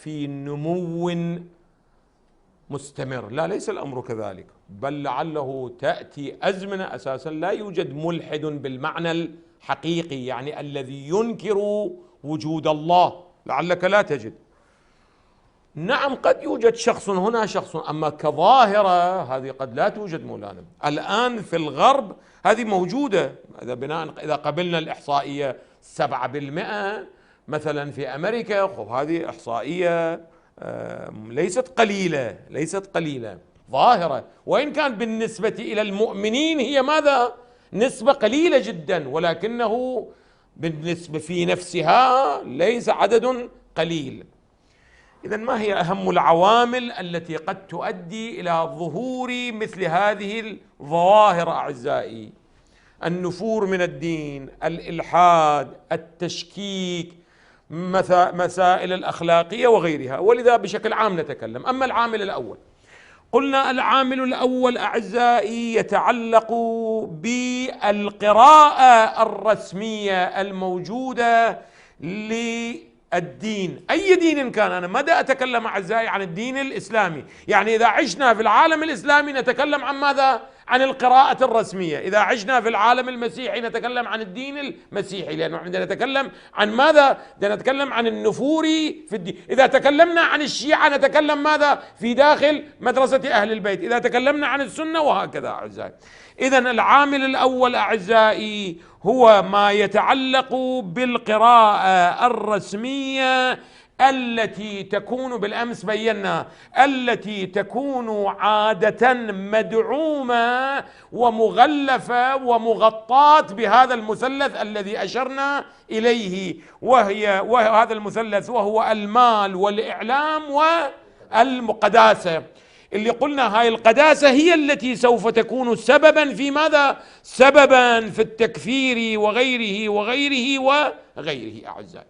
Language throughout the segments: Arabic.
في نمو مستمر. لا، ليس الأمر كذلك، بل لعله تأتي أزمنة أساسا لا يوجد ملحد بالمعنى الحقيقي، يعني الذي ينكر وجود الله، لعلك لا تجد. نعم، قد يوجد شخص هنا شخص، أما كظاهرة هذه قد لا توجد مولانا. الآن في الغرب هذه موجودة، إذا قبلنا الإحصائية 7% مثلا في أمريكا، هذه إحصائية ليست قليلة ظاهرة، وإن كان بالنسبة إلى المؤمنين هي ماذا؟ نسبة قليلة جدا، ولكنه بالنسبة في نفسها ليس عدد قليل. إذن ما هي أهم العوامل التي قد تؤدي إلى ظهور مثل هذه الظواهر أعزائي؟ النفور من الدين، الإلحاد، التشكيك، مسائل الأخلاقية وغيرها، ولذا بشكل عام نتكلم. أما العامل الأول، قلنا العامل الأول أعزائي يتعلق بالقراءة الرسمية الموجودة للدين، أي دين كان. أنا ماذا أتكلم أعزائي؟ عن الدين الإسلامي. يعني إذا عشنا في العالم الإسلامي نتكلم عن ماذا؟ عن القراءة الرسمية. إذا عشنا في العالم المسيحي نتكلم عن الدين المسيحي، لأنه عندنا نتكلم عن ماذا؟ نتكلم عن النفور في الدين. إذا تكلمنا عن الشيعة نتكلم ماذا؟ في داخل مدرسة أهل البيت. إذا تكلمنا عن السنة، وهكذا أعزائي. إذن العامل الأول أعزائي هو ما يتعلق بالقراءة الرسمية التي تكون، بالأمس بينا، التي تكون عادة مدعومة ومغلفة ومغطاة بهذا المثلث الذي أشرنا إليه، وهذا المثلث وهو المال والإعلام والقداسة، اللي قلنا هاي القداسة هي التي سوف تكون سببا في ماذا؟ سببا في التكفير وغيره أعزائي.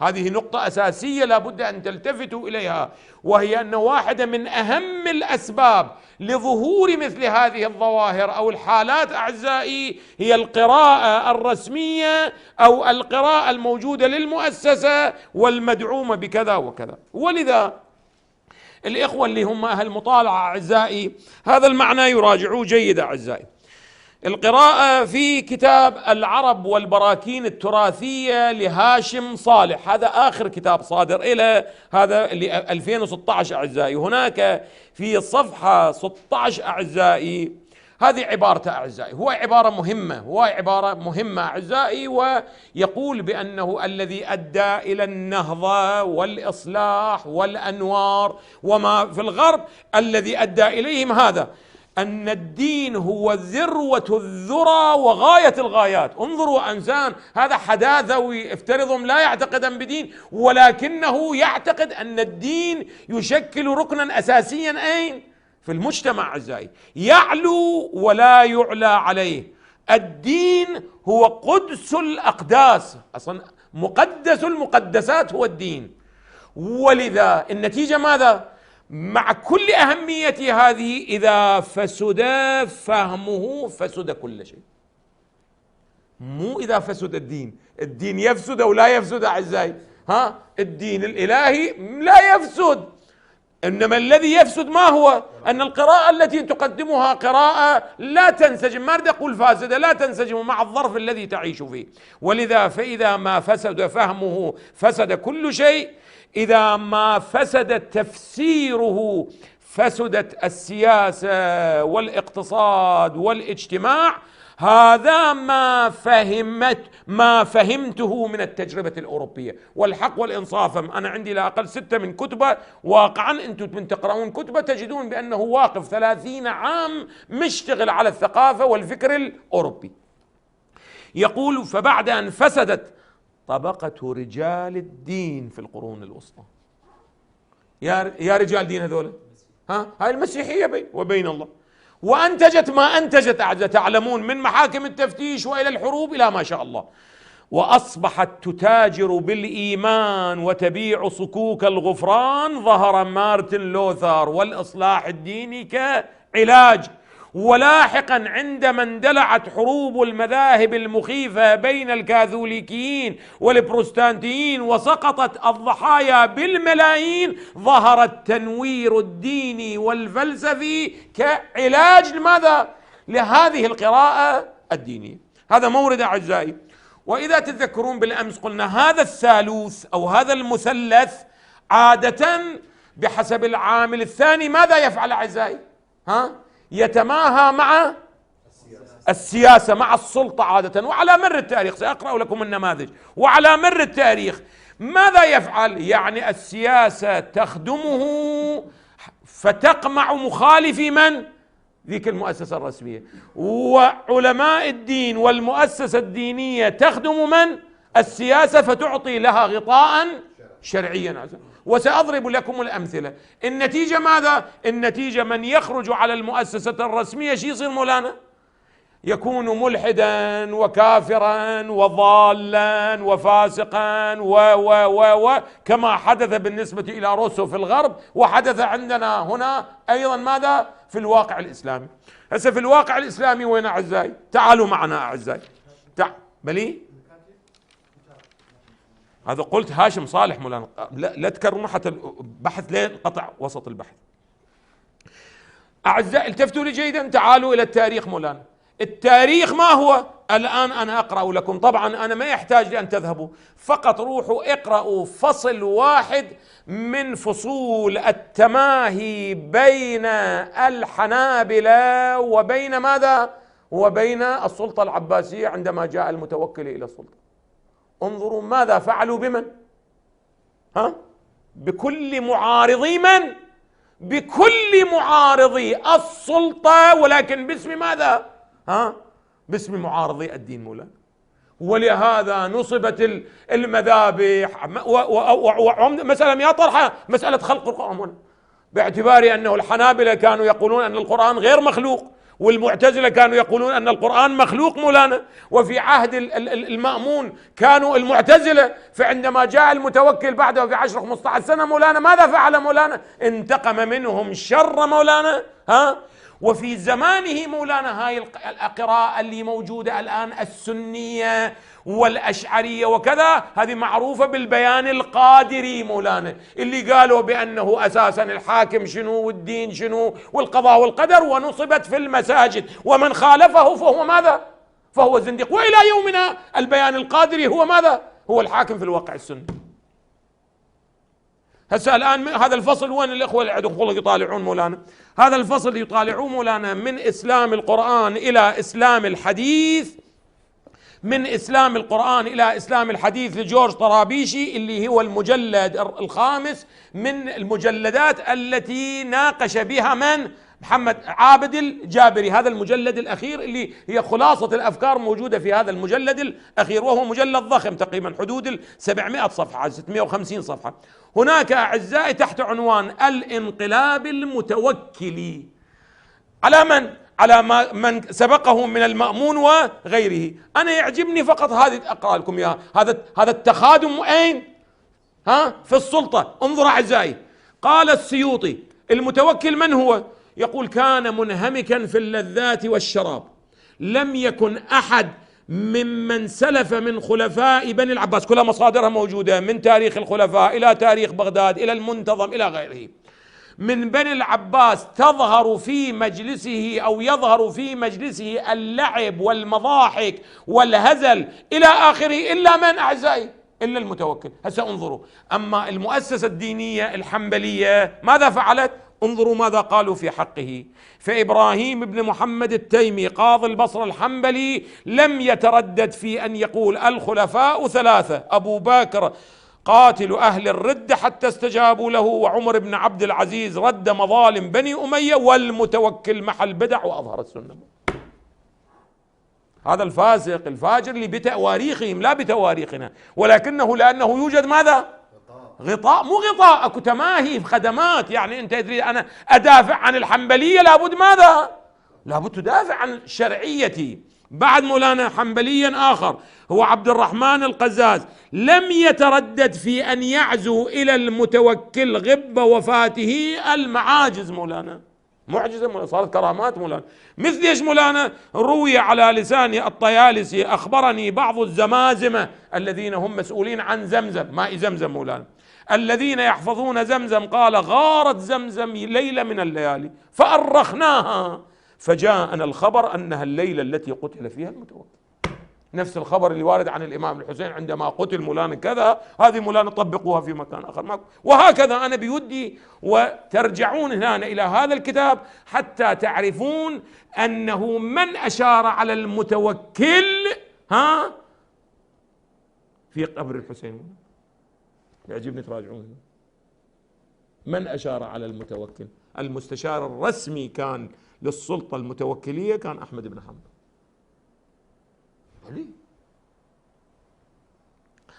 هذه نقطة أساسية لا بد أن تلتفتوا إليها، وهي أن واحدة من أهم الأسباب لظهور مثل هذه الظواهر أو الحالات أعزائي هي القراءة الرسمية أو القراءة الموجودة للمؤسسة والمدعومة بكذا وكذا. ولذا الإخوة اللي هم أهل مطالعة أعزائي هذا المعنى يراجعوه جيد أعزائي. القراءة في كتاب العرب والبراكين التراثية لهاشم صالح، هذا آخر كتاب صادر إلى هذا اللي 2016 أعزائي. هناك في الصفحة 16 أعزائي هذه عبارته أعزائي، هو عبارة مهمة أعزائي، ويقول بأنه الذي أدى إلى النهضة والإصلاح والأنوار وما في الغرب الذي أدى إليهم هذا، أن الدين هو ذروة الذرى وغاية الغايات. انظروا إنسان هذا حداثوي افترضهم لا يعتقدا بدين، ولكنه يعتقد أن الدين يشكل ركنا أساسيا أين؟ في المجتمع أعزائي، يعلو ولا يعلى عليه. الدين هو قدس الأقداس، أصلا مقدس المقدسات هو الدين. ولذا النتيجة ماذا؟ مع كل أهمية هذه، إذا فسد فهمه فسد كل شيء. مو إذا فسد الدين يفسد أو لا يفسد أعزائي، الدين الإلهي لا يفسد، إنما الذي يفسد ما هو؟ أن القراءة التي تقدمها قراءة لا تنسجم، ما أريد أقول فاسدة، لا تنسجم مع الظرف الذي تعيش فيه. ولذا فإذا ما فسد فهمه فسد كل شيء، إذا ما فسد تفسيره فسدت السياسة والاقتصاد والاجتماع. هذا ما فهمته من التجربة الأوروبية. والحق والإنصاف أنا عندي لا أقل 6 من كتبة، واقعا أنتم من تقرؤون كتبة تجدون بأنه واقف 30 عام مشتغل على الثقافة والفكر الأوروبي. يقول: فبعد أن فسدت طبقة رجال الدين في القرون الوسطى، يا رجال دين هذول، هاي المسيحية بين وبين الله، وأنتجت ما أنتجت أعزائي، تعلمون، من محاكم التفتيش وإلى الحروب إلى ما شاء الله، وأصبحت تتاجر بالإيمان وتبيع صكوك الغفران. ظهر مارتن لوثر والإصلاح الديني كعلاج، ولاحقا عندما اندلعت حروب المذاهب المخيفة بين الكاثوليكيين والبروتستانتيين وسقطت الضحايا بالملايين، ظهر التنوير الديني والفلسفي كعلاج لماذا؟ لهذه القراءة الدينية. هذا مورد أعزائي. وإذا تتذكرون بالأمس قلنا هذا الثالوث أو هذا المثلث عادة بحسب العامل الثاني ماذا يفعل أعزائي؟ يتماهى مع السياسة، مع السلطة عادة. وعلى مر التاريخ سأقرأ لكم النماذج. وعلى مر التاريخ ماذا يفعل؟ يعني السياسة تخدمه فتقمع مخالفي من؟ ذيك المؤسسة الرسمية. وعلماء الدين والمؤسسة الدينية تخدم من؟ السياسة فتعطي لها غطاء شرعيا. وسأضرب لكم الأمثلة. النتيجة ماذا؟ النتيجة من يخرج على المؤسسة الرسمية شي يصير مولانا؟ يكون ملحدا وكافرا وضالا وفاسقا و كما حدث بالنسبة إلى روسو في الغرب، وحدث عندنا هنا أيضا ماذا؟ في الواقع الإسلامي. هسه في الواقع الإسلامي وين أعزائي؟ تعالوا معنا أعزائي. بلي هذا قلت هاشم صالح مولانا، لا تكرروا حتى البحث لين قطع وسط البحث. أعزائي التفتوا لي جيدا، تعالوا إلى التاريخ مولانا. التاريخ ما هو؟ الآن أنا أقرأ لكم، طبعا أنا ما يحتاج لأن تذهبوا، فقط روحوا اقرأوا فصل واحد من فصول التماهي بين الحنابلة وبين ماذا؟ وبين السلطة العباسية عندما جاء المتوكل إلى السلطة. انظروا ماذا فعلوا بمن؟ بكل معارضي من؟ بكل معارضي السلطة، ولكن باسم ماذا؟ باسم معارضي الدين مولانا. ولهذا نصبت المذابح. مثلا يا طرحة مسألة خلق القرآن، باعتبار أنه الحنابلة كانوا يقولون أن القرآن غير مخلوق، والمعتزلة كانوا يقولون أن القرآن مخلوق مولانا، وفي عهد المأمون كانوا المعتزلة. فعندما جاء المتوكل بعده في 10-15 سنة مولانا ماذا فعل مولانا؟ انتقم منهم شر مولانا. وفي زمانه مولانا هاي القراءة اللي موجودة الآن السنية والأشعرية وكذا، هذه معروفة بالبيان القادري مولانا، اللي قالوا بأنه أساسا الحاكم شنو والدين شنو والقضاء والقدر، ونصبت في المساجد، ومن خالفه فهو ماذا؟ فهو زنديق. وإلى يومنا البيان القادري هو ماذا؟ هو الحاكم في الواقع السني. هسه الآن هذا الفصل وين الإخوة اللي عندهم يطالعون مولانا؟ هذا الفصل يطالعون مولانا من إسلام القرآن إلى إسلام الحديث، من إسلام القرآن إلى إسلام الحديث لجورج طرابيشي، اللي هو المجلد الخامس من المجلدات التي ناقش بها من؟ محمد عابد الجابري. هذا المجلد الأخير اللي هي خلاصة الأفكار موجودة في هذا المجلد الأخير، وهو مجلد ضخم تقريبا حدود 700 صفحة 650 صفحة. هناك أعزائي تحت عنوان الانقلاب المتوكلي على من؟ على من سبقه من المأمون وغيره. أنا يعجبني فقط هذه أقرأ لكم إياها. هذا التخادم أين؟ في السلطة. انظر أعزائي، قال السيوطي المتوكل من هو؟ يقول كان منهمكا في اللذات والشراب، لم يكن أحد ممن سلف من خلفاء بني العباس، كلها مصادرها موجودة من تاريخ الخلفاء إلى تاريخ بغداد إلى المنتظم إلى غيره، من بني العباس تظهر في مجلسه أو يظهر في مجلسه اللعب والمضاحك والهزل إلى آخره، إلا من أعزائي؟ إلا المتوكل. هسه انظروا، أما المؤسسة الدينية الحنبلية ماذا فعلت؟ انظروا ماذا قالوا في حقه. فإبراهيم بن محمد التيمي قاضي البصرة الحنبلي لم يتردد في أن يقول الخلفاء ثلاثة: أبو بكر قاتل أهل الردة حتى استجابوا له، وعمر بن عبد العزيز رد مظالم بني أمية، والمتوكل محى البدع وأظهر السنة. هذا الفاسق الفاجر اللي بتواريخهم لا بتواريخنا، ولكنه لأنه يوجد ماذا؟ غطاء. مو غطاء، اكو تماهي في خدمات. يعني انت تريد انا ادافع عن الحنبلية، لابد ماذا؟ لابد تدافع عن شرعيتي. بعد مولانا حنبليا آخر هو عبد الرحمن القزاز لم يتردد في أن يعزو إلى المتوكل غب وفاته المعاجز مولانا. معجزة مولانا، صارت كرامات مولانا. مثل ايش مولانا؟ روي على لسان الطيالسي أخبرني بعض الزمازمة الذين هم مسؤولين عن زمزم، ماء زمزم مولانا، الذين يحفظون زمزم، قال غارت زمزم ليلة من الليالي فأرخناها فجاءنا الخبر أنها الليلة التي قتل فيها المتوكل. نفس الخبر اللي وارد عن الإمام الحسين عندما قتل مولانا كذا، هذه مولانا طبقوها في مكان آخر. وهكذا أنا بودي وترجعون هنا إلى هذا الكتاب حتى تعرفون أنه من أشار على المتوكل في قبر الحسين. يعجبني تراجعون من أشار على المتوكل. المستشار الرسمي كان للسلطة المتوكلية كان أحمد بن حنبل.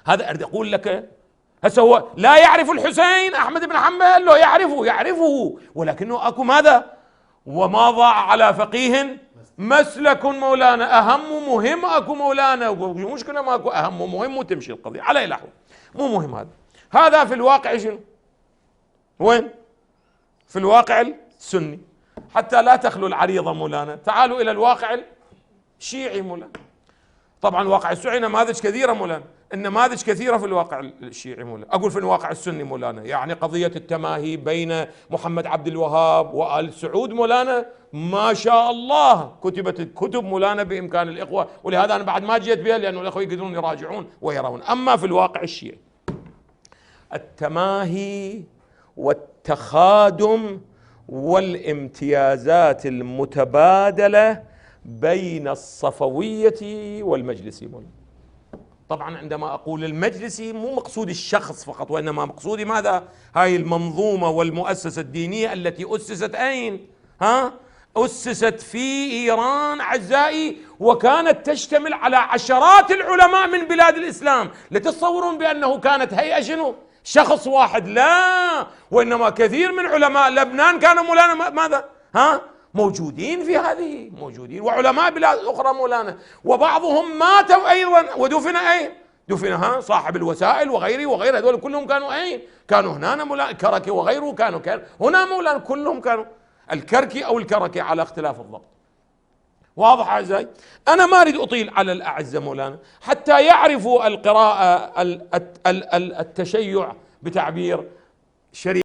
هذا أريد أقول لك. هسه هو لا يعرف الحسين أحمد بن حنبل، لو يعرفه ولكنه أكو ماذا؟ وما ضاع على فقيه مسلك مولانا، أهم مهم أكو مولانا. مشكلة ما أكو أهم مهم وتمشي القضية على أي لحظة، مو مهم. هذا في الواقع شنو؟ وين؟ في الواقع السني. حتى لا تخلو العريضة مولانا، تعالوا إلى الواقع الشيعي مولانا. طبعا واقع الشيعي نماذج كثيرة مولانا، النماذج كثيرة في الواقع الشيعي مولانا. أقول في الواقع السني مولانا، يعني قضية التماهي بين محمد عبد الوهاب وآل سعود مولانا، ما شاء الله كتبت كتب مولانا بإمكان الإخوة، ولهذا أنا بعد ما جيت بها لأنه الإخوة يقدرون يراجعون ويرون. أما في الواقع الشيعي التماهي والتخادم والامتيازات المتبادلة بين الصفوية والمجلسي مولانا. طبعا عندما أقول المجلسي مو مقصود الشخص فقط، وإنما مقصودي ماذا؟ هاي المنظومة والمؤسسة الدينية التي أسست أين؟ أسست في إيران أعزائي، وكانت تشتمل على عشرات العلماء من بلاد الإسلام. لا تتصورون بأنه كانت هيئة شنو؟ شخص واحد، لا، وإنما كثير من علماء لبنان كانوا مولانا ماذا؟ موجودين في هذه، موجودين، وعلماء بلاد أخرى مولانا، وبعضهم ماتوا أيضا ودفن أين؟ دفن صاحب الوسائل وغيره هذول كلهم كانوا أين؟ كانوا هنا مولانا. الكركي وغيره كانوا هنا مولانا، كلهم كانوا الكركي أو الكركي على اختلاف الضبط. واضح أعزائي؟ أنا ما أريد أطيل على الأعزة مولانا حتى يعرفوا القراءة التشيع بتعبير شريف.